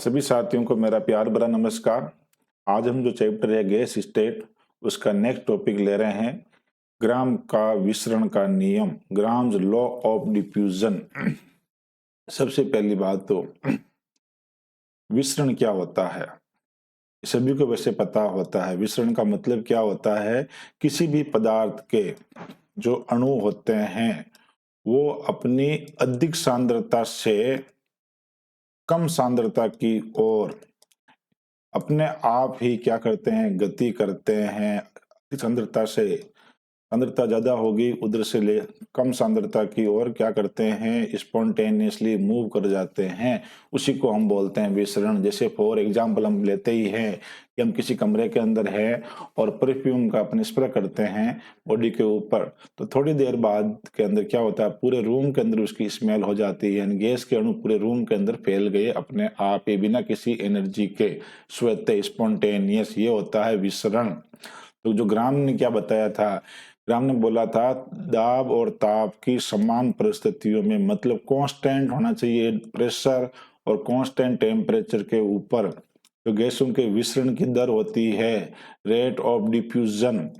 सभी साथियों को मेरा प्यार भरा नमस्कार। आज हम जो चैप्टर है गैस स्टेट उसका नेक्स्ट टॉपिक ले रहे हैं ग्राम का विसरण का नियम, ग्राम्स लॉ ऑफ डिफ्यूजन। सबसे पहली बात तो विसरण क्या होता है, सभी को वैसे पता होता है। विसरण का मतलब क्या होता है, किसी भी पदार्थ के जो अणु होते हैं वो अपनी अधिक सांद्रता से कम सांद्रता की ओर अपने आप ही क्या करते हैं, गति करते हैं। सांद्रता से सांद्रता ज्यादा होगी उधर से ले कम सांद्रता की ओर क्या करते हैं, स्पॉन्टेनियसली मूव कर जाते हैं। उसी को हम बोलते हैं विसरण। जैसे फॉर एग्जाम्पल हम लेते ही हैं कि हम किसी कमरे के अंदर है और परफ्यूम का अपन स्प्रे करते हैं बॉडी के ऊपर, तो थोड़ी देर बाद के अंदर क्या होता है, पूरे रूम के अंदर उसकी स्मेल हो जाती है। गैस के अणु पूरे रूम के अंदर फैल गए अपने आप ही बिना किसी एनर्जी के, स्वतः स्पॉन्टेनियस। ये होता है विसरण। तो जो ग्राम ने क्या बताया था, ग्राम ने बोला था दाब और ताप की समान परिस्थितियों में, मतलब कांस्टेंट होना चाहिए प्रेशर और कांस्टेंट टेम्परेचर के ऊपर जो गैसों के विसरण की दर होती है, रेट ऑफ डिफ्यूजन,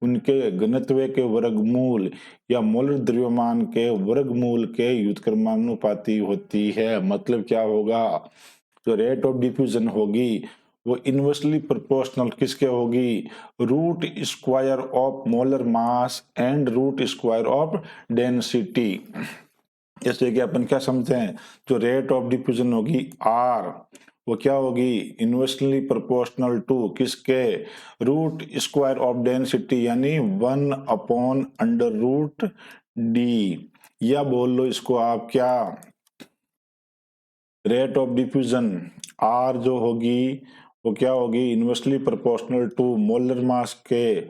उनके घनत्व के वर्गमूल या मोलर द्रव्यमान के वर्गमूल के व्युत्क्रमानुपाती होती है। मतलब क्या होगा, जो रेट ऑफ डिफ्यूजन होगी वो इनवर्सली प्रोपोर्शनल किसके होगी, root square of molar mass and root square of density. जैसे कि अपन क्या समझते हैं, जो रेट ऑफ डिफ्यूजन होगी आर, वो क्या होगी, इनवर्सली प्रोपोर्शनल टू किसके, रूट स्क्वायर ऑफ डेंसिटी, यानी 1/√d। या बोल लो इसको आप क्या, रेट ऑफ डिफ्यूजन आर जो होगी वो क्या होगी, inversely proportional to molar mass के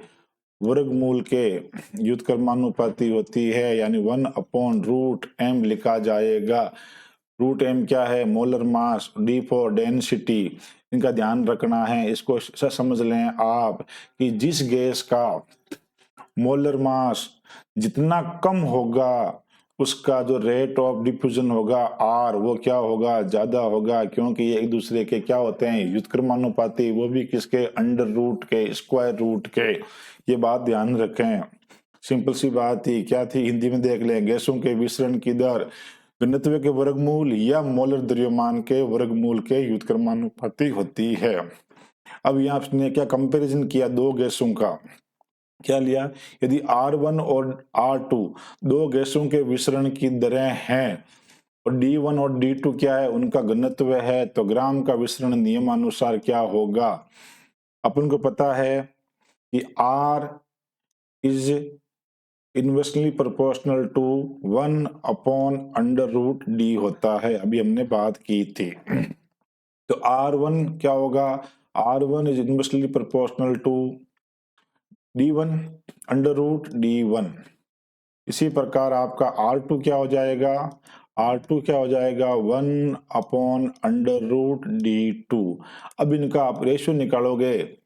वर्गमूल के व्युत्क्रमानुपाती होती है, यानी 1/√m लिखा जाएगा। रूट m क्या है, molar mass, d for density. इनका ध्यान रखना है, इसको समझ लें आप कि जिस गैस का मोलर मास जितना कम होगा उसका जो रेट ऑफ डिफ्यूजन होगा आर, वो क्या होगा, ज्यादा होगा, क्योंकि ये एक दूसरे के क्या होते हैं, व्युत्क्रमानुपाती, वो भी किसके, अंडर रूट के, स्क्वायर रूट के। ये बात ध्यान रखें। सिंपल सी बात थी, क्या थी, हिंदी में देख लें, गैसों के विसरण की दर घनत्व के वर्गमूल या मोलर द्रव्यमान के वर्गमूल के व्युत्क्रमानुपाती होती है। अब यहाँ आपने क्या कंपैरिजन किया दो गैसों का, क्या लिया, यदि R1 और R2 दो गैसों के विसरण की दरें हैं और D1 और D2 क्या है, उनका घनत्व है, तो ग्राम का विसरण नियमानुसार क्या होगा। अपन को पता है कि R is inversely proportional to 1/√d होता है, अभी हमने बात की थी। तो R1 क्या होगा, R1 is inversely proportional to D1/√d1। इसी प्रकार आपका R2 क्या हो जाएगा, R2 क्या हो जाएगा, 1/√d2। अब इनका आप रेशियो निकालोगे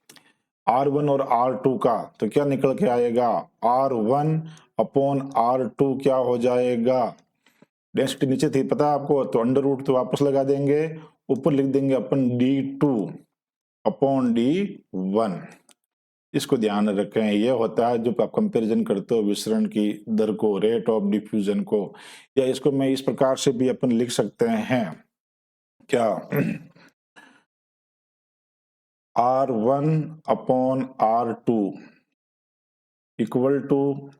R1 और R2 का, तो क्या निकल के आएगा, R1/R2 क्या हो जाएगा, डेंसिटी नीचे थी पता है आपको, तो अंडर रूट तो वापस लगा देंगे, ऊपर लिख देंगे अपन D2/d1। इसको ध्यान रखें। ये होता है जब आप कंपैरिजन करते हो विसरण की दर को, रेट ऑफ डिफ्यूजन को। या इसको मैं इस प्रकार से भी अपन लिख सकते हैं, क्या, R1/R2 इक्वल टू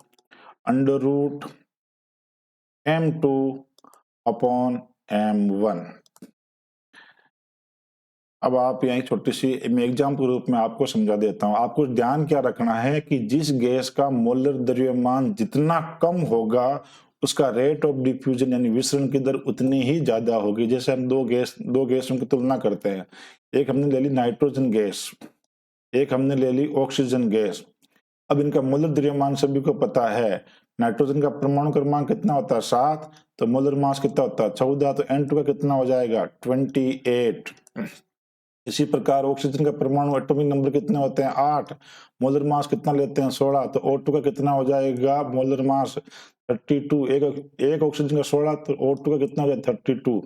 √m2/m1। अब आप यहाँ छोटी सी मैं एग्जाम्पल रूप में आपको समझा देता हूँ। आपको ध्यान क्या रखना है कि जिस गैस का मोलर द्रव्यमान जितना कम होगा उसका रेट ऑफ डिफ्यूजन यानी विसरण की दर उतनी ही ज्यादा होगी। जैसे हम दो गैसों की तुलना करते हैं, एक हमने ले ली नाइट्रोजन गैस, एक हमने ले ली ऑक्सीजन गैस। अब इनका मोलर द्रव्यमान सभी को पता है, नाइट्रोजन का परमाणु क्रमांक कितना होता है 7, तो मोलर मास कितना होता है 14, तो N2 का कितना हो जाएगा 28। इसी प्रकार ऑक्सीजन का परमाणु एटॉमिक नंबर कितने होते हैं 8, मोलर मास कितना लेते हैं 16, तो O2 का कितना हो जाएगा मोलर मास 32, एक ऑक्सीजन का 16 तो O2 का कितना हो गया 32।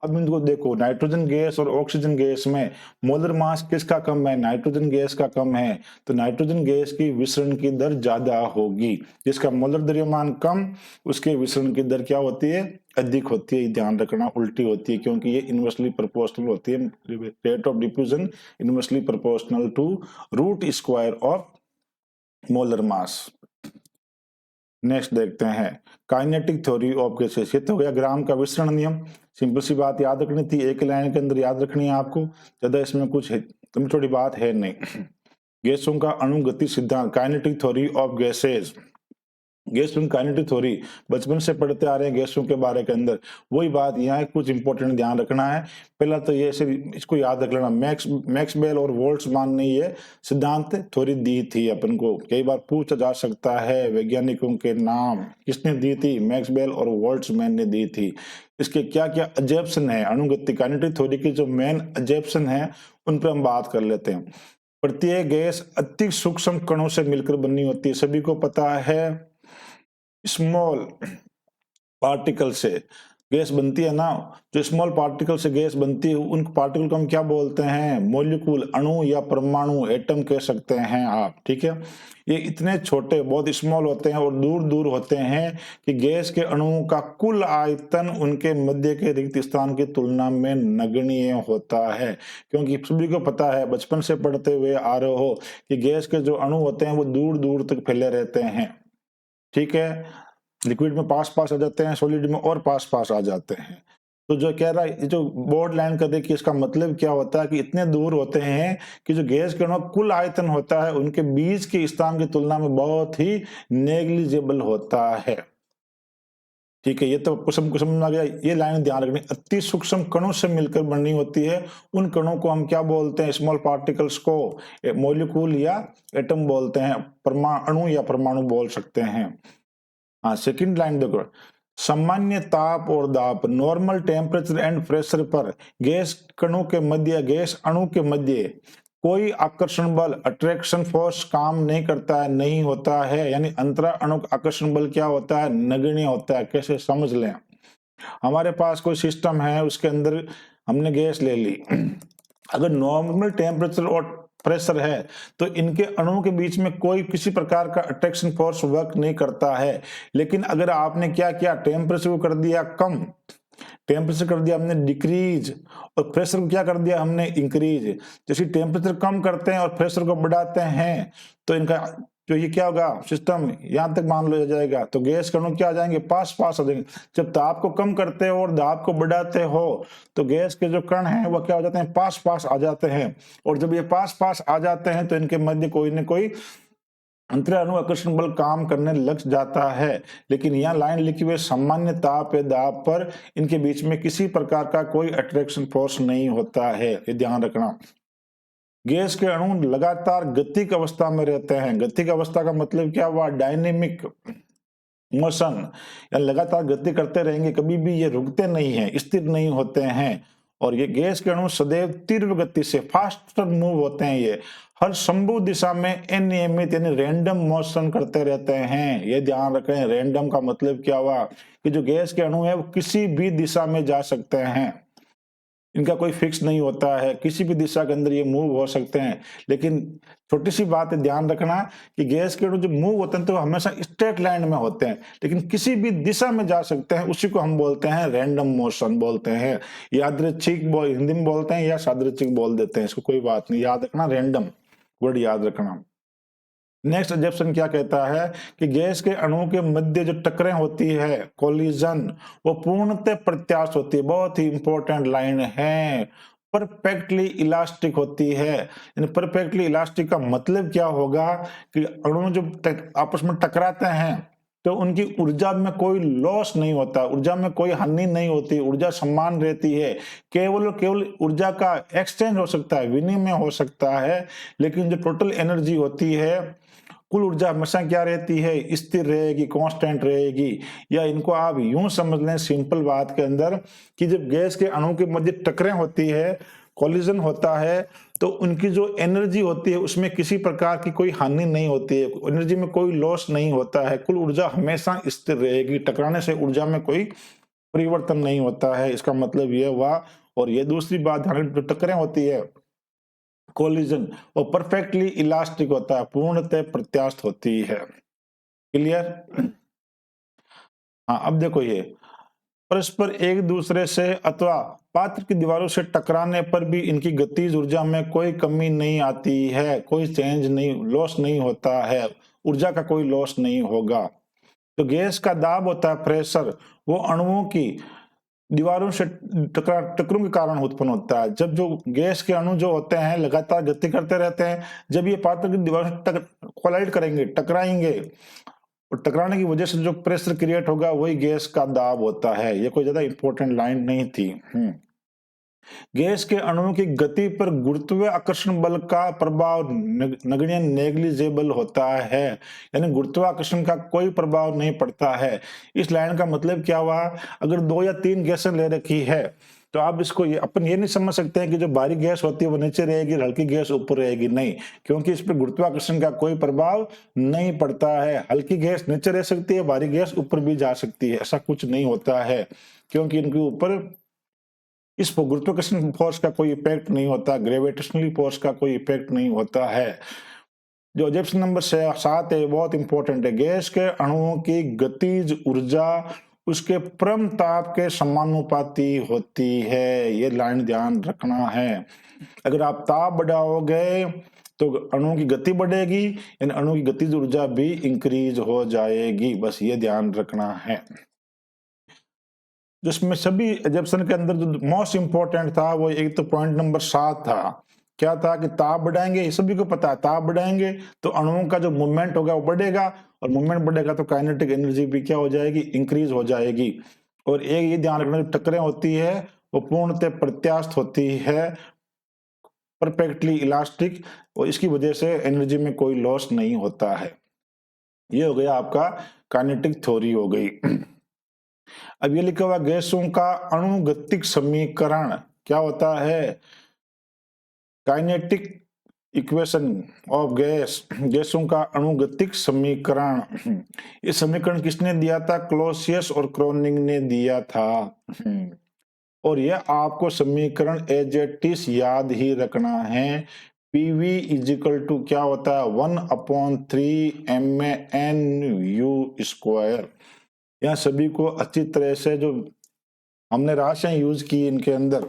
अब इनको देखो, नाइट्रोजन गैस और ऑक्सीजन गैस में मोलर मास किसका कम है, नाइट्रोजन गैस का कम है, तो नाइट्रोजन गैस की विसरण की दर ज्यादा होगी। जिसका मोलर द्रव्यमान कम, उसके विसरण की दर क्या होती है, अधिक होती है। ध्यान रखना, उल्टी होती है, क्योंकि ये इनवर्सली प्रोपोर्शनल होती है। Rate of diffusion inversely proportional to root square of molar mass. Next देखते हैं काइनेटिक थ्योरी ऑफ गैसेस। ये तो हो गया ग्राम का विसरण नियम, सिंपल सी बात याद रखनी थी, एक लाइन के अंदर याद रखनी है आपको, ज्यादा इसमें कुछ है थोड़ी बात है नहीं। गैसों का अणुगति सिद्धांत, काइनेटिक थ्योरी ऑफ गैसेस। गैसों काइनेटिक थ्योरी बचपन से पढ़ते आ रहे हैं गैसों के बारे के अंदर, वही बात यहाँ कुछ इंपॉर्टेंट ध्यान रखना है। पहला तो ये इसको याद रख लेना, मैक्सवेल और बोल्ट्जमान ने ये सिद्धांत थ्योरी दी थी अपन को। कई बार पूछा जा सकता है वैज्ञानिकों के नाम, किसने दी थी, मैक्सवेल और बोल्ट्जमान ने दी थी। इसके क्या क्या अजैप्शन है, अणुगति काइनेटिक थ्योरी की जो मेन अजैप्शन है उन पर हम बात कर लेते हैं। प्रत्येक गैस अति सूक्ष्म कणों से मिलकर बनी होती है, सभी को पता है। स्मॉल पार्टिकल से गैस बनती है ना, जो स्मॉल पार्टिकल से गैस बनती है उन पार्टिकल को हम क्या बोलते हैं, मॉलिक्यूल, अणु या परमाणु, एटम कह सकते हैं आप, ठीक है। ये इतने छोटे, बहुत स्मॉल होते हैं और दूर दूर होते हैं कि गैस के अणुओं का कुल आयतन उनके मध्य के रिक्त स्थान की तुलना में नगण्य होता है। क्योंकि सभी को पता है, बचपन से पढ़ते हुए आ रहे हो कि गैस के जो अणु होते हैं वो दूर दूर तक फैले रहते हैं, ठीक है। लिक्विड में पास पास आ जाते हैं, सॉलिड में और पास पास आ जाते हैं। तो जो कह रहा है, जो बोर्ड लाइन कर देखिए, इसका मतलब क्या होता है कि इतने दूर होते हैं कि जो गैस के अणु कुल आयतन होता है उनके बीच के स्थान की तुलना में बहुत ही नेग्लिजिबल होता है, ठीक है। ये तो कुछ समझ में आ गया। ये लाइन ध्यान रखनी, अति सूक्ष्म कणों से मिलकर बनी होती है, उन कणों को हम क्या बोलते हैं, स्मॉल पार्टिकल्स को मॉलिक्यूल या एटम बोलते हैं, परमाणु या परमाणु बोल सकते हैं। हाँ, सेकंड लाइन देखो, सामान्य ताप और दाब, नॉर्मल टेम्परेचर एंड प्रेशर पर गैस कणों के मध्य, गैस अणु के मध्य कोई आकर्षण बल, अट्रैक्शन फोर्स काम नहीं करता है, नहीं होता है। यानी अंतरा अणु आकर्षण बल क्या होता है, नगण्य होता है। कैसे समझ लें, हमारे पास कोई सिस्टम है, उसके अंदर हमने गैस ले ली, अगर नॉर्मल टेम्परेचर और प्रेशर है तो इनके अणुओं के बीच में कोई किसी प्रकार का अट्रैक्शन फोर्स वर्क नहीं करता है। लेकिन अगर आपने क्या किया, टेम्परेचर को कर दिया कम, टेम्परेचर कर दिया हमने डिक्रीज, और प्रेशर को क्या कर दिया हमने इंक्रीज। जैसे टेम्परेचर कम करते हैं और प्रेशर को बढ़ाते हैं तो इनका जो ये क्या होगा, सिस्टम यहां तक मान लो जाएगा, तो गैस के अणु क्या आ जाएंगे, पास पास आ जाएंगे। जब ताप को कम करते हो और दाब को बढ़ाते हो तो गैस के जो कण हैं वो क्या हो जाते हैं, पास पास आ जाते हैं। और जब ये पास पास आ जाते हैं तो इनके मध्य कोई न कोई अंतराणु आकर्षण बल काम करने लग जाता है। लेकिन यहाँ लाइन लिखी हुई, सामान्य ताप या दाब पर इनके बीच में किसी प्रकार का कोई अट्रैक्शन फोर्स नहीं होता है, ये ध्यान रखना। गैस के अणु लगातार गतिक अवस्था में रहते हैं। गतिक अवस्था का मतलब क्या हुआ, डायनेमिक मोशन, या लगातार गति करते रहेंगे, कभी भी ये रुकते नहीं हैं, स्थिर नहीं होते हैं। और ये गैस के अणु सदैव तीव्र गति से फास्टर मूव होते हैं, ये हर संभव दिशा में अनियमित यानी रैंडम मोशन करते रहते हैं। ये ध्यान रखें, रैंडम का मतलब क्या हुआ कि जो गैस के अणु है वो किसी भी दिशा में जा सकते हैं, इनका कोई फिक्स नहीं होता है, किसी भी दिशा के अंदर ये मूव हो सकते हैं। लेकिन छोटी सी बात है, ध्यान रखना कि गैस के अणु जो मूव होते हैं तो हमेशा स्ट्रेट लाइन में होते हैं, लेकिन किसी भी दिशा में जा सकते हैं, उसी को हम बोलते हैं रैंडम मोशन बोलते हैं। यादृच्छिक हिंदी में बोलते हैं या सादृच्छिक बोल देते हैं, इसको कोई बात नहीं, याद रखना, रैंडम वर्ड याद रखना। नेक्स्ट अजम्पशन क्या कहता है कि गैस के अणुओं के मध्य जो टकरें होती है, कोलिजन, वो पूर्णतः प्रत्यास्थ होती है। बहुत ही इंपॉर्टेंट लाइन है, परफेक्टली इलास्टिक होती है। यानी परफेक्टली इलास्टिक का मतलब क्या होगा कि अणु जो आपस में टकराते हैं तो उनकी ऊर्जा में कोई लॉस नहीं होता, ऊर्जा में कोई हानि नहीं होती, ऊर्जा समान रहती है। केवल ऊर्जा का एक्सचेंज हो सकता है, विनिमय हो सकता है, लेकिन जो टोटल एनर्जी होती है, कुल ऊर्जा हमेशा क्या रहती है, स्थिर रहेगी, कांस्टेंट रहेगी। या इनको आप यूं समझ लें सिंपल बात के अंदर कि जब गैस के अणु के मध्य टकरें होती है कोलिजन होता है तो उनकी जो एनर्जी होती है उसमें किसी प्रकार की कोई हानि नहीं होती है, एनर्जी में कोई लॉस नहीं होता है, कुल ऊर्जा हमेशा स्थिर रहेगी, टकराने से ऊर्जा में कोई परिवर्तन नहीं होता है। इसका मतलब यह हुआ। और ये दूसरी बात, जो टक्करें होती है कोलिजन, वो परफेक्टली इलास्टिक होता है, पूर्णतः प्रत्यास्थ होती है। क्लियर? हाँ, अब देखो ये परस्पर एक दूसरे से अथवा पात्र की दीवारों से टकराने पर भी इनकी गतिज ऊर्जा में कोई कमी नहीं आती है, कोई चेंज नहीं, लॉस नहीं होता है, ऊर्जा का कोई लॉस नहीं होगा। तो गैस का दाब होता है प्रेशर, वो अणुओं की दीवारों से टकरों के कारण उत्पन्न होता है। जब जो गैस के अणु जो होते हैं लगातार गति करते रहते हैं, जब ये पात्र की दीवारों से कोलाइड करेंगे, टकराएंगे, और टकराने की वजह से जो प्रेशर क्रिएट होगा वही गैस का दाब होता है। ये कोई ज्यादा इंपॉर्टेंट लाइन नहीं थी। गैस के अणुओं की गति पर गुरुत्वाकर्षण बल का प्रभाव नगण्य नेग्लिजेबल होता है, यानी गुरुत्वाकर्षण का कोई प्रभाव नहीं पड़ता है। इस लाइन का मतलब क्या हुआ? अगर 2 या 3 गैसें ले रखी है तो आप इसको अपन ये नहीं समझ सकते हैं कि जो भारी गैस होती है वो नीचे रहेगी, हल्की गैस ऊपर रहेगी, नहीं, क्योंकि इस पर गुरुत्वाकर्षण का कोई प्रभाव नहीं पड़ता है। हल्की गैस नीचे रह सकती है, भारी गैस ऊपर भी जा सकती है, ऐसा कुछ नहीं होता है, क्योंकि इनके ऊपर इस पर गुरुत्वाकर्षण फोर्स का कोई इफेक्ट नहीं होता, ग्रेविटेशनल फोर्स का कोई इफेक्ट नहीं होता है। जो ऑब्जेक्शन नंबर 7 है बहुत इंपॉर्टेंट है। गैस के अणुओं की गतिज ऊर्जा उसके परम ताप के समानुपाती होती है, ये लाइन ध्यान रखना है। अगर आप ताप बढ़ाओगे तो अणुओं की गति बढ़ेगी, यानी अणु की गतिज ऊर्जा भी इंक्रीज हो जाएगी, बस ये ध्यान रखना है। जिसमें सभी एजम्पशन के अंदर जो मोस्ट इंपॉर्टेंट था वो एक तो पॉइंट नंबर 7 था। क्या था कि ताप बढ़ाएंगे, ये सभी को पता है, ताप बढ़ाएंगे तो अणुओं का जो मूवमेंट होगा वो बढ़ेगा, और मूवमेंट बढ़ेगा तो काइनेटिक एनर्जी भी क्या हो जाएगी? इंक्रीज हो जाएगी। और एक ये ध्यान रखना, टक्करें होती है वो पूर्णतः प्रत्यास्थ होती है, परफेक्टली इलास्टिक, और इसकी वजह से एनर्जी में कोई लॉस नहीं होता है। ये हो गया आपका काइनेटिक थ्योरी हो गई। अब ये लिखा हुआ गैसों का अणुगतिक समीकरण क्या होता है? काइनेटिक इक्वेशन ऑफ गैसों का अणुगतिक समीकरण। ये समीकरण किसने दिया था? क्लॉसियस और क्रोनिग ने दिया था। और ये आपको समीकरण एज इट इज याद ही रखना है। PV इजिकल टू क्या होता है? 1/3 MANU²। यहाँ सभी को अच्छी तरह से जो हमने राशियां यूज की इनके अंदर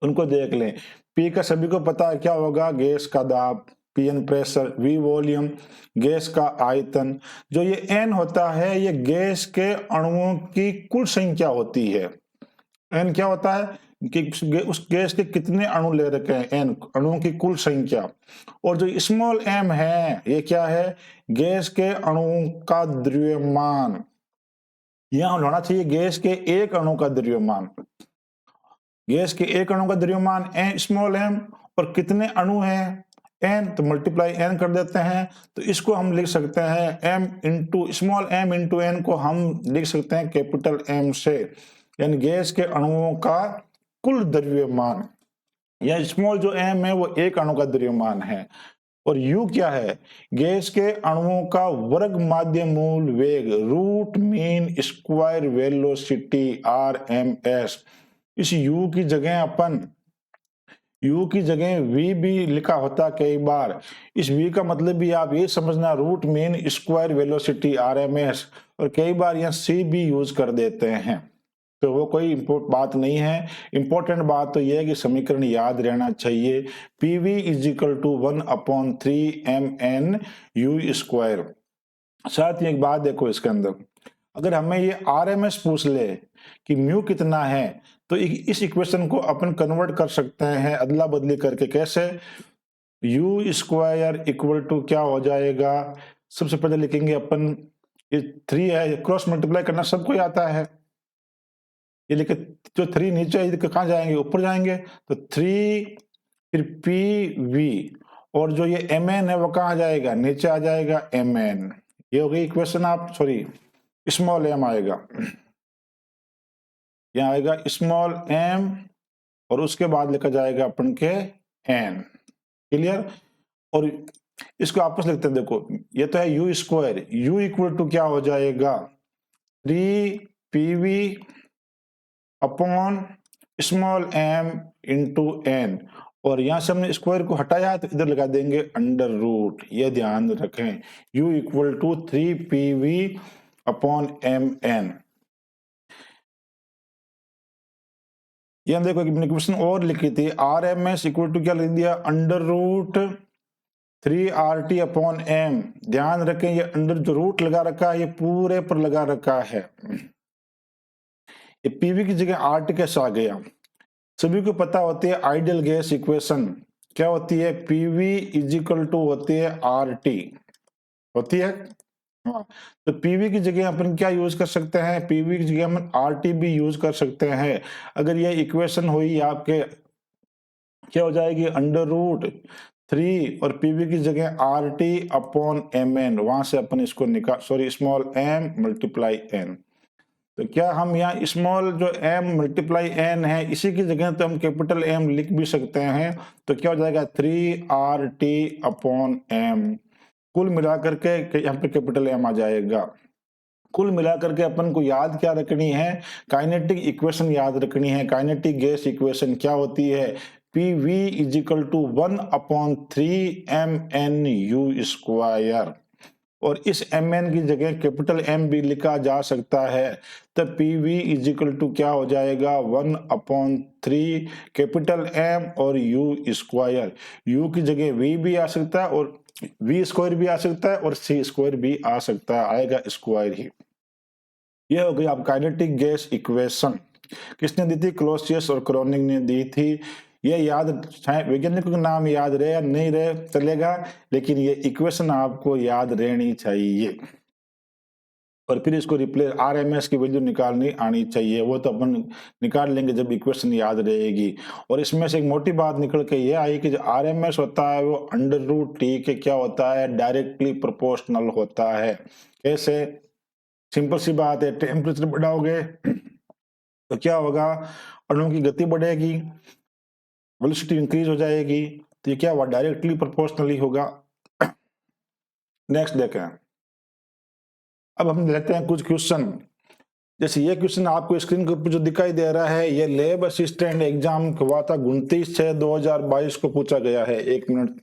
उनको देख लें। P का सभी को पता है क्या होगा? गैस का दाब, PN pressure, V volume, gas का आयतन। जो ये N होता है ये गैस के अणुओं की कुल संख्या होती है। N क्या होता है? कि उस गैस के कितने अणु ले रखे हैं, N अणुओं की कुल संख्या। और जो स्मॉल m है ये क्या है? गैस के अणुओं का द्रव्यमान। यहां होना चाहिए गैस के एक अणु का द्रव्यमान। गैस के एक अणु का द्रव्यमान स्मॉल m, और कितने अणु हैं? n, तो मल्टीप्लाई n कर देते हैं, तो इसको हम लिख सकते हैं m into small m into n को हम लिख सकते हैं कैपिटल M से, यानी गैस के अणुओं का कुल द्रव्यमान। या स्मॉल जो m है वो एक अणु का द्रव्यमान है। और U क्या है? गैस के अणुओं का वर्ग माध्य मूल वेग, root mean square velocity RMS। इस U की जगह अपन U की जगह V भी लिखा होता कई बार। इस V का मतलब भी आप ये समझना, root mean square velocity RMS, और कई बार यहाँ C भी यूज कर देते हैं, तो वो कोई बात नहीं है। इंपॉर्टेंट बात तो ये है कि समीकरण याद रहना चाहिए। PV is equal to 1/3 MNU²। साथ ही एक बात देखो इसके अंदर, अगर हमें ये RMS पूछ ले कि म्यू कितना है, तो इस इक्वेशन को अपन कन्वर्ट कर सकते हैं अदला बदली करके। कैसे? U² इक्वल टू क्या हो जाएगा? सबसे पहले लिखेंगे अपन, ये 3 है, क्रॉस मल्टीप्लाई करना सबको आता है। ये लिखे जो 3 नीचे है कहाँ जाएंगे? ऊपर जाएंगे, तो 3 फिर PV, और जो ये MN है वो कहाँ जाएगा? नीचे आ जाएगा MN। ये हो गई इक्वेशन। आप सॉरी स्मॉल m आएगा, यहाँ आएगा स्मॉल m और उसके बाद लिखा जाएगा अपन के n। क्लियर। और इसको आपस लिखते हैं, देखो ये तो है U square, U equal to क्या हो जाएगा 3pv upon small m into n, और यहां से हमने स्क्वायर को हटाया तो इधर लगा देंगे अंडर रूट। ये ध्यान रखें, u equal to 3pv upon mn। ये हम देखो क्वेश्चन और लिखी थी, RMS इक्वल टू क्या लिख दिया under root 3RT upon m। ध्यान रखें ये अंडर जो रूट लगा रखा है ये पूरे पर लगा रखा है, ये पीवी की जगह RT कैसे आ गया। सभी को पता होती है आइडियल गैस इक्वेशन क्या होती है, पीवी इज इक्वल टू होती है RT होती है। हाँ, तो पीवी की जगह अपन क्या यूज कर सकते हैं, पीवी की जगह हम RT भी यूज कर सकते हैं। अगर ये इक्वेशन हुई आपके क्या हो जाएगी अंडर रूट 3 और पीवी की जगह RT अपॉन mn, वहां से अपन इसको निकाल sorry small m multiply n। तो क्या हम यहाँ स्मॉल जो m मल्टीप्लाई n है इसी की जगह तो हम कैपिटल M लिख भी सकते हैं। तो क्या हो जाएगा 3RT अपॉन m। कुल मिलाकर के यहाँ पे कैपिटल M आ जाएगा। कुल मिलाकर के अपन को याद क्या रखनी है, काइनेटिक इक्वेशन याद रखनी है। काइनेटिक गैस इक्वेशन क्या होती है, PV is equal to 1/3mnu square, और इस mn की जगह कैपिटल M भी लिखा जा सकता है। तब PV इज इक्वल टू क्या हो जाएगा 1/3 कैपिटल M और U स्क्वायर। U की जगह V भी आ सकता है और V स्क्वायर भी आ सकता है और C स्क्वायर भी आ सकता है, आएगा स्क्वायर ही। यह हो गई आप काइनेटिक गैस इक्वेशन। किसने दी थी, क्लॉसियस और क्रोनिग ने दी थी। ये याद, चाहे वैज्ञानिकों का नाम याद रहे या नहीं रहे चलेगा, लेकिन ये इक्वेशन आपको याद रहनी चाहिए। और फिर इसको रिप्लेस RMS की वैल्यू निकालनी आनी चाहिए, वो तो अपन निकाल लेंगे जब इक्वेशन याद रहेगी। और इसमें से एक मोटी बात निकल के ये आई कि जो RMS होता है वो अंडर रूट T के क्या होता है, डायरेक्टली प्रोपोर्शनल होता है। कैसे, सिंपल सी बात है, टेम्परेचर बढ़ाओगे तो क्या होगा, अणु की गति बढ़ेगी, वेलोसिटी इंक्रीज हो जाएगी, तो ये क्या हुआ डायरेक्टली प्रोपोर्शनली होगा। नेक्स्ट देखें, अब हम लेते हैं कुछ क्वेश्चन। जैसे ये क्वेश्चन आपको स्क्रीन के ऊपर जो दिखाई दे रहा है, ये लैब असिस्टेंट एग्जाम हुआ था 29/6/2022 को पूछा गया है। एक मिनट,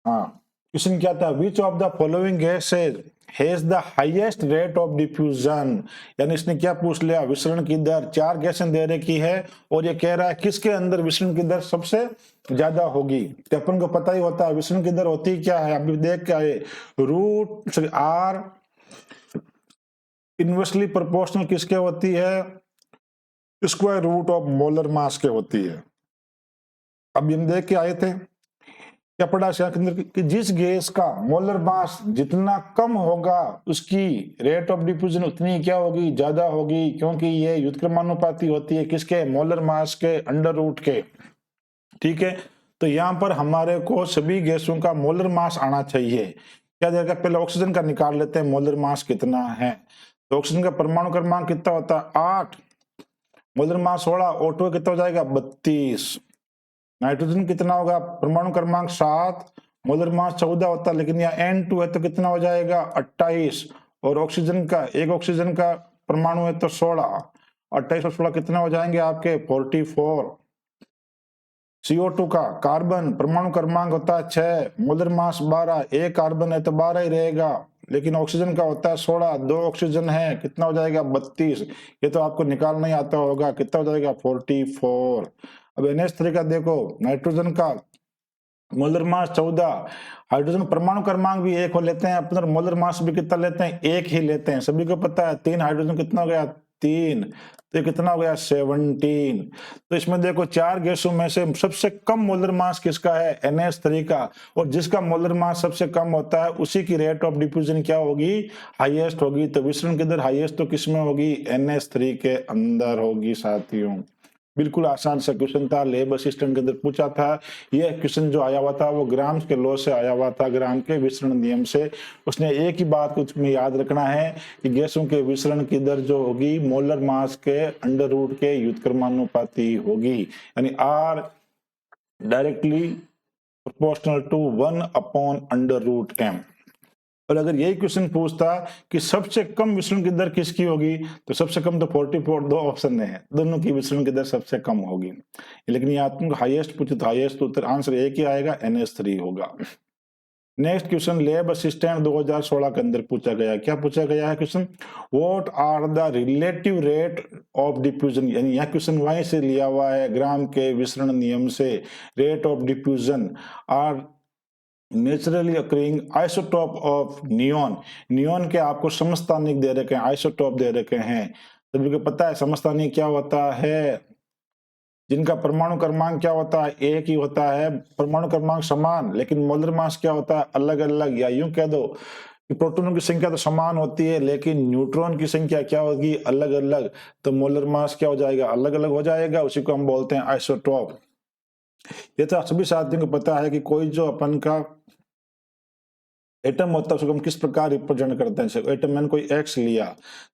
हाँ क्वेश्चन क्या था, which of the following gases has the highest rate of diffusion. यानी इसने क्या पूछ लिया, विसरण की दर। चार गैसें दे रखी है और ये कह रहा है किसके अंदर विसरण की दर सबसे ज्यादा होगी। तो अपन को पता ही होता है विसरण की दर होती क्या है, अभी देख के आए, रूट R इनवर्सली प्रोपोर्शनल किसके होती है, square root of molar mass के होती है। अब हम देख के आए थे क्या पढ़ा के अंदर कि जिस गैस का मोलर मास जितना कम होगा उसकी रेट ऑफ डिफ्यूजन उतनी क्या होगी, ज्यादा होगी, क्योंकि ये व्युत्क्रमानुपाती होती है किसके, मोलर मास के अंडर रूट के। ठीक है, तो यहाँ पर हमारे को सभी गैसों का मोलर मास आना चाहिए। क्या देगा, पहले ऑक्सीजन का निकाल लेते हैं मोलर मास कितना है। तो ऑक्सीजन का परमाणु क्रमांक कितना होता है 8, मोलर मास 16, O2 कितना हो जाएगा 32। नाइट्रोजन कितना होगा, परमाणु क्रमांक 7, मोलर मास 14 होता है, लेकिन यहाँ N2 है तो कितना हो जाएगा 28। और ऑक्सीजन का, एक ऑक्सीजन का परमाणु है तो 16, 28 और 16 कितना हो जाएंगे आपके 44। CO2 का कार्बन परमाणु क्रमांक होता है 6, मोलर मास 12, एक कार्बन है तो 12 ही रहेगा, लेकिन ऑक्सीजन का होता है 16, दो ऑक्सीजन है, कितना हो जाएगा 32। ये तो आपको निकालना ही आता होगा, कितना हो जाएगा 44। अब NH3 का देखो, नाइट्रोजन का मोलर मास 14, हाइड्रोजन परमाणु क्रमांक भी एक हो लेते हैं अपन, मोलर मास भी कितना लेते हैं, एक ही लेते हैं, सभी को पता है। 3 हाइड्रोजन कितना हो गया 3, तो कितना हो गया 17। तो इसमें देखो चार गैसों में से सबसे कम मोलर मास किसका है, NH3 का, और जिसका मोलर मास सबसे कम होता है उसी की रेट ऑफ डिफ्यूजन क्या होगी, हाईएस्ट होगी। तो विसरण की दर हाईएस्ट तो किसमें होगी, NH3 के अंदर होगी साथियों। बिल्कुल आसान सा क्वेश्चन था, लैब असिस्टेंट के अंदर पूछा था। यह क्वेश्चन जो आया हुआ था वो ग्राम्स के लॉ से आया हुआ था, ग्राम के विसरण नियम से। उसने एक ही बात को तुम्हें याद रखना है कि गैसों के विसरण की दर जो होगी मोलर मास के अंडर रूट के व्युत्क्रमानुपाती होगी, यानी are directly proportional to 1/√m। और अगर यही क्वेश्चन पूछता कि सबसे कम विसरण की दर किसकी होगी, तो सबसे कम तो 44, दो ऑप्शन है, दोनों की विसरण की दर सबसे कम होगी। लेकिन यहाँ तुमको हाईएस्ट पूछे तो हाईएस्ट उत्तर आंसर एक ही आएगा, NH3 होगा। नेक्स्ट क्वेश्चन लैब असिस्टेंट 2016 के अंदर पूछा गया। क्या पूछा गया है question? What are the relative rate of diffusion, यानी यह क्वेश्चन वहीं से लिया हुआ है ग्राम के विसरण नियम से। Rate of diffusion are naturally occurring isotope of neon. Neon के आपको समस्थानिक दे रखे हैं, आइसोटोप दे रखे हैं। सभी को पता है समस्थानिक क्या होता है, जिनका परमाणु क्रमांक क्या होता है, एक ही होता है, परमाणु क्रमांक समान, लेकिन मोलर मास क्या होता है, अलग अलग। या यूं कह दो कि प्रोटॉनों की संख्या तो समान होती है लेकिन न्यूट्रॉन की संख्या क्या होगी, अलग अलग। तो मोलर मास क्या हो जाएगा, अलग अलग हो जाएगा, उसी को हम बोलते हैं आइसोटोप। ये तो सभी साथियों को पता है कि कोई जो अपन का एटम होता है उसको हम किस प्रकार रिप्रेजेंट करते हैं। एटम मैंने कोई एक्स लिया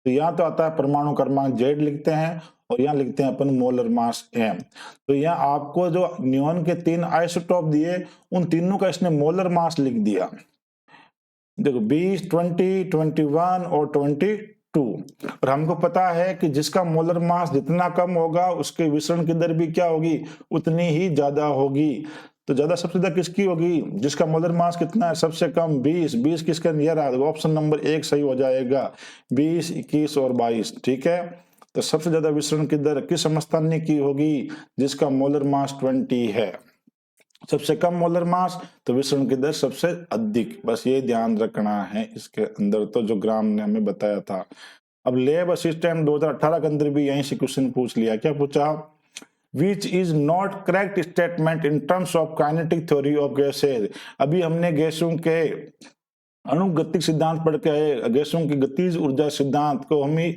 तो यहाँ तो आता है परमाणु क्रमांक जेड लिखते हैं और यहाँ लिखते हैं अपन मोलर मास एम। तो यहाँ आपको जो नियॉन के 3 आइसोटोप दिए उन तीनों का इसने मोलर मास लिख दिया। देखो 20, 20, 21 और 22। और हमको पता है कि जिसका मोलर मास जितना कम होगा उसके विसरण की दर भी क्या होगी, उतनी ही ज्यादा होगी। तो ज्यादा सबसे ज्यादा किसकी होगी, जिसका मोलर मास कितना है, सबसे कम 20। 20 किसका, ये रहा ऑप्शन नंबर 1 सही हो जाएगा। 20, 21 और 22, ठीक है। तो सबसे ज्यादा विसरण की दर किस समस्थानिक की होगी, जिसका मोलर मास 20 है। सबसे कम मोलर मास तो विसरण की दर सबसे अधिक, बस ये ध्यान रखना है इसके अंदर। तो जो ग्राम ने हमें बताया था। अब लैब असिस्टेंट 2018 के अंदर भी यहीं से क्वेश्चन पूछ लिया। क्या पूछा? Which is not correct statement in terms of kinetic theory of gases. अभी हमने गैसों के अणुगतिक सिद्धांत पढ़ के आए। गैसों की गतिज ऊर्जा सिद्धांत को हम ही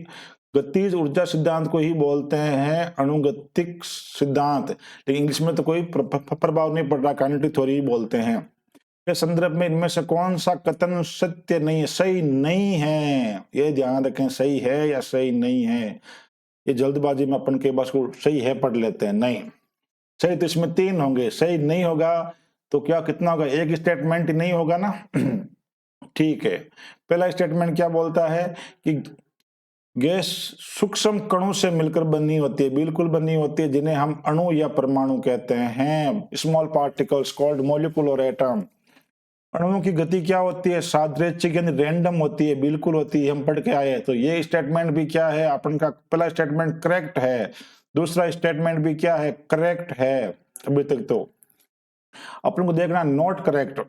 गतिज ऊर्जा सिद्धांत को ही बोलते हैं अणुगतिक सिद्धांत, लेकिन इंग्लिश में तो कोई प्रभाव नहीं पड़ रहा, काइनेटिक थ्योरी ही बोलते हैं। के संदर्भ में इनमें से कौन सा कथन सत्य नहीं है, सही नहीं है, ये ध्यान रखें, सही है या सही नहीं है। ये जल्दबाजी में अपन के बस को सही है पढ़ लेते हैं, नहीं। सही तो इसमें 3 होंगे, सही नहीं होगा तो क्या कितना होगा, एक स्टेटमेंट ही नहीं होगा ना। ठीक है, पहला स्टेटमेंट क्या बोलता है कि गैस सूक्ष्म कणों से मिलकर बनी होती है, बिल्कुल बनी होती है, जिन्हें हम अणु या परमाणु कहते हैं। स्मॉल पार्टिकल्स कॉल्ड मॉलिक्यूल और एटम। अणुओं की गति क्या होती है, सादृच्छिक यानी रैंडम होती है, बिल्कुल होती है, हम पढ़ के आए। तो ये स्टेटमेंट भी क्या है, अपन का पहला स्टेटमेंट करेक्ट है, दूसरा स्टेटमेंट भी क्या है, करेक्ट है। अभी तक तो अपन को देखना नॉट करेक्ट।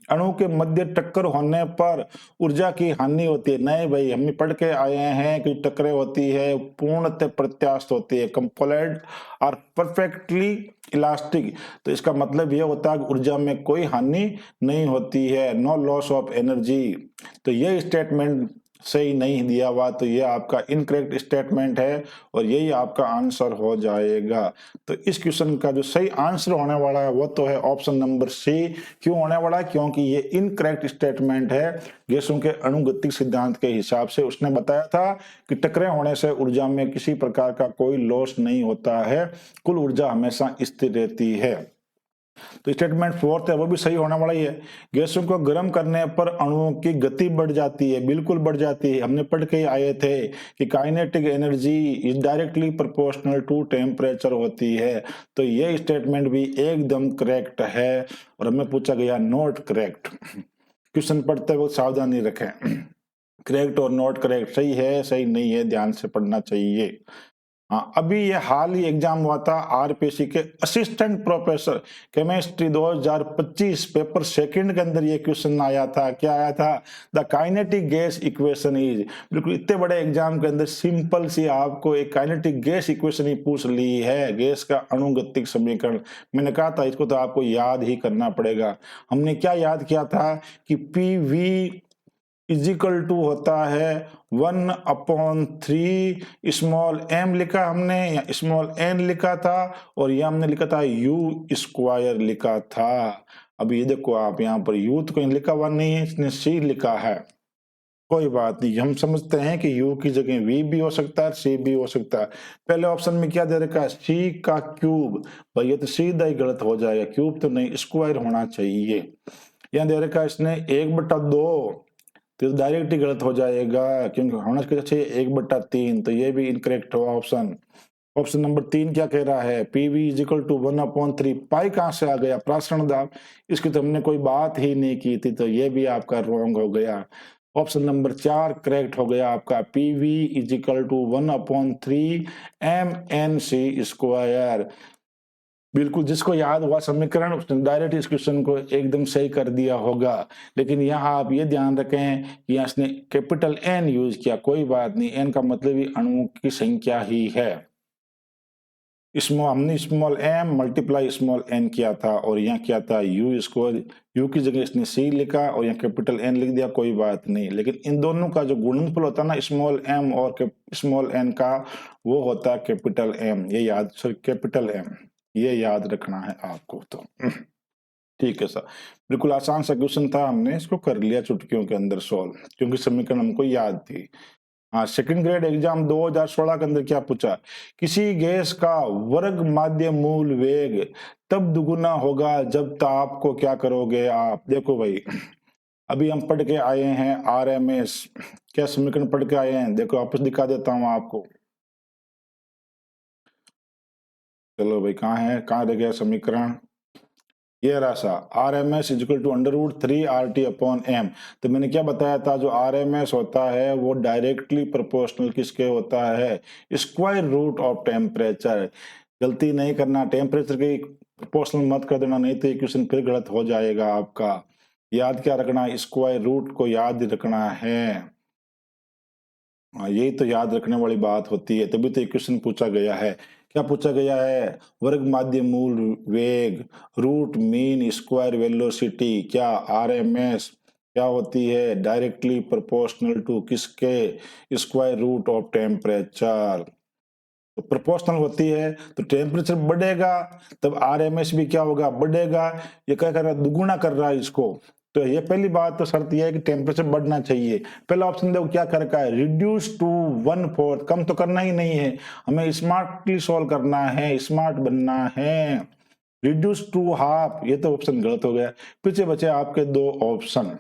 अणु के मध्य टक्कर होने पर ऊर्जा की हानि होती है, नहीं भाई, हम पढ़ के आए हैं कि टक्करें होती है पूर्णतः प्रत्यास्थ होती है, कंपोलाइड और परफेक्टली इलास्टिक। तो इसका मतलब यह होता है कि ऊर्जा में कोई हानि नहीं होती है, नो लॉस ऑफ एनर्जी। तो ये स्टेटमेंट सही नहीं दिया हुआ, तो ये आपका इनकरेक्ट स्टेटमेंट है और यही आपका आंसर हो जाएगा। तो इस क्वेश्चन का जो सही आंसर होने वाला है वो तो है ऑप्शन नंबर सी। क्यों होने वाला है, क्योंकि ये इनकरेक्ट स्टेटमेंट है। गैसों के अणुगतिक सिद्धांत के हिसाब से उसने बताया था कि टकराव होने से ऊर्जा में किसी प्रकार का कोई लॉस नहीं होता है, कुल ऊर्जा हमेशा स्थिर रहती है। तो स्टेटमेंट 4 है वो भी सही होने वाला ही है। गैसों को गर्म करने पर अणुओं की गति बढ़ जाती है, बिल्कुल बढ़ जाती है, हमने पढ़ के आए थे कि kinetic energy is directly proportional to temperature होती है। तो ये स्टेटमेंट भी एकदम करेक्ट है और हमें पूछा गया नॉट करेक्ट। क्वेश्चन पढ़ते वक्त सावधानी रखें, करेक्ट और नॉट करेक्ट, सही है सही नहीं है, ध्यान से पढ़ना चाहिए। हाँ, अभी ये हाल ही एग्जाम हुआ था आरपीसी के assistant professor chemistry 2025 paper second के अंदर ये क्वेश्चन आया था। क्या आया था, the kinetic gas equation is. बिल्कुल इतने बड़े एग्जाम के अंदर सिंपल सी आपको एक काइनेटिक गैस इक्वेशन ही पूछ ली है, गैस का अणुगतिक समीकरण। मैंने कहा था इसको तो आपको याद ही करना पड़ेगा। हमने क्या याद किया था कि P V is equal to होता है 1/3 स्मॉल m लिखा हमने, या स्मॉल n लिखा था, और यह हमने लिखा था u स्क्वायर लिखा था। अब ये देखो आप यहाँ पर u तो कहीं लिखा हुआ नहीं है, इसने c लिखा है। कोई बात नहीं, हम समझते हैं कि u की जगह v भी हो सकता है, c भी हो सकता है। पहले ऑप्शन में क्या दे रखा है, c का क्यूब। भाई ये तो सीधा ही गलत हो जाएगा, क्यूब तो नहीं, स्क्वायर होना चाहिए। यहाँ दे रखा है इसने 1/2, तो डायरेक्ट ही गलत हो जाएगा, क्योंकि होना चाहिए 1/3, तो ये भी इनकरेक्ट हुआ ऑप्शन। ऑप्शन नंबर 3 क्या कह रहा है, पीवी इज इक्वल टू 1/3। पाई कहां से आ गया, प्रासरण दाब, इसकी तो हमने कोई बात ही नहीं की थी, तो ये भी आपका रॉन्ग हो गया। ऑप्शन नंबर 4 करेक्ट हो गया आपका, PV is equal to 1/3 mnc square. बिल्कुल, जिसको याद हुआ समीकरण उसने डायरेक्ट इस क्वेश्चन को एकदम सही कर दिया होगा। लेकिन यहाँ आप ये ध्यान रखें कि यहाँ इसने कैपिटल एन यूज किया, कोई बात नहीं, एन का मतलब ही अणुओं की संख्या ही है। हमने small m multiply small n किया था, और यहाँ किया था u स्क्वायर, u की जगह इसने c लिखा और यहाँ कैपिटल n लिख दिया, कोई बात नहीं। लेकिन इन दोनों का जो गुणनफल होता है ना, स्मॉल m और स्मॉल n का, वो होता है कैपिटल M। ये याद, सॉरी कैपिटल M, ये याद रखना है आपको। तो ठीक है सर, बिल्कुल आसान सा क्वेश्चन था, हमने इसको कर लिया चुटकियों के अंदर सॉल्व, क्योंकि समीकरण हमको याद थी। हाँ, सेकंड ग्रेड एग्जाम 2016 के अंदर क्या पूछा, किसी गैस का वर्ग माध्य मूल वेग तब दुगुना होगा जब ताप को क्या करोगे आप। देखो भाई, अभी हम पढ़ के आए हैं RMS, क्या समीकरण पढ़ के आए हैं, देखो वापस दिखा देता हूं आपको। चलो भाई, कहाँ है, कहाँ रह गया समीकरण, ये रहा सा, RMS is equal to √3RT/m। तो मैंने क्या बताया था, जो RMS होता है वो डायरेक्टली प्रोपोर्शनल किसके होता है, स्क्वायर रूट ऑफ टेम्परेचर। गलती नहीं करना, टेम्परेचर की प्रोपोर्शनल मत कर देना, नहीं तो इक्वेशन फिर गलत हो जाएगा आपका। याद क्या रखना, स्क्वायर रूट को याद रखना है। यही तो याद रखने वाली बात होती है, तभी तो इक्वेशन पूछा गया है। क्या पूछा गया है, वर्ग माध्य मूल वेग, रूट मीन स्क्वायर वेलोसिटी, क्या RMS क्या होती है, डायरेक्टली प्रोपोर्शनल टू किसके, स्क्वायर रूट ऑफ टेम्परेचर। तो प्रोपोर्शनल होती है तो टेम्परेचर बढ़ेगा तब RMS भी क्या होगा, बढ़ेगा। ये क्या कर रहा है, दुगुना कर रहा है इसको। तो ये पहली बात तो शर्त यह है कि टेम्परेचर बढ़ना चाहिए। पहला ऑप्शन देखो क्या कर रखा है, रिड्यूस टू 1/4, कम तो करना ही नहीं है, हमें स्मार्टली सॉल्व करना है, स्मार्ट बनना है। रिड्यूस टू हाफ, ये तो ऑप्शन गलत हो गया। पीछे बचे आपके दो ऑप्शन।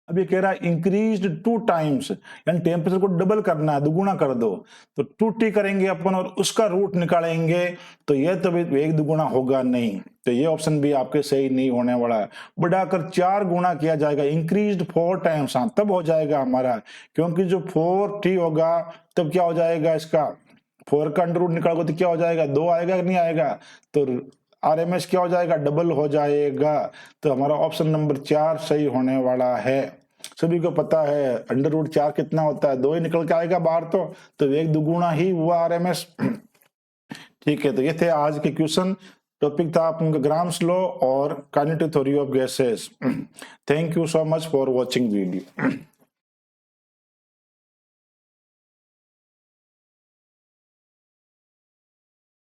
अब ये कह रहा है इंक्रीज 2 टाइम्स, यानी टेम्परेचर को डबल करना है, दुगुना कर दो। तो 2t करेंगे अपन और उसका रूट निकालेंगे, तो ये तो एक दुगुना होगा नहीं, तो ये ऑप्शन भी आपके सही नहीं होने वाला है। बढ़ाकर 4 गुना किया जाएगा, इंक्रीज 4 टाइम्स, हाँ तब हो जाएगा हमारा, क्योंकि जो 4t होगा तब क्या हो जाएगा, इसका 4 का अंडर रूट निकालोगे तो क्या हो जाएगा, 2 आएगा कि नहीं आएगा, तो RMS क्या हो जाएगा, डबल हो जाएगा। तो हमारा ऑप्शन नंबर 4 सही होने वाला है। सभी को पता है अंडर रूट 4 कितना होता है, 2 ही निकल के आएगा बाहर, तो एक दुगुना ही हुआ RMS। ठीक है, तो ये थे आज के क्वेश्चन। टॉपिक था आपका ग्राम्स लॉ और kinetic theory of gases. Thank you so much for watching video.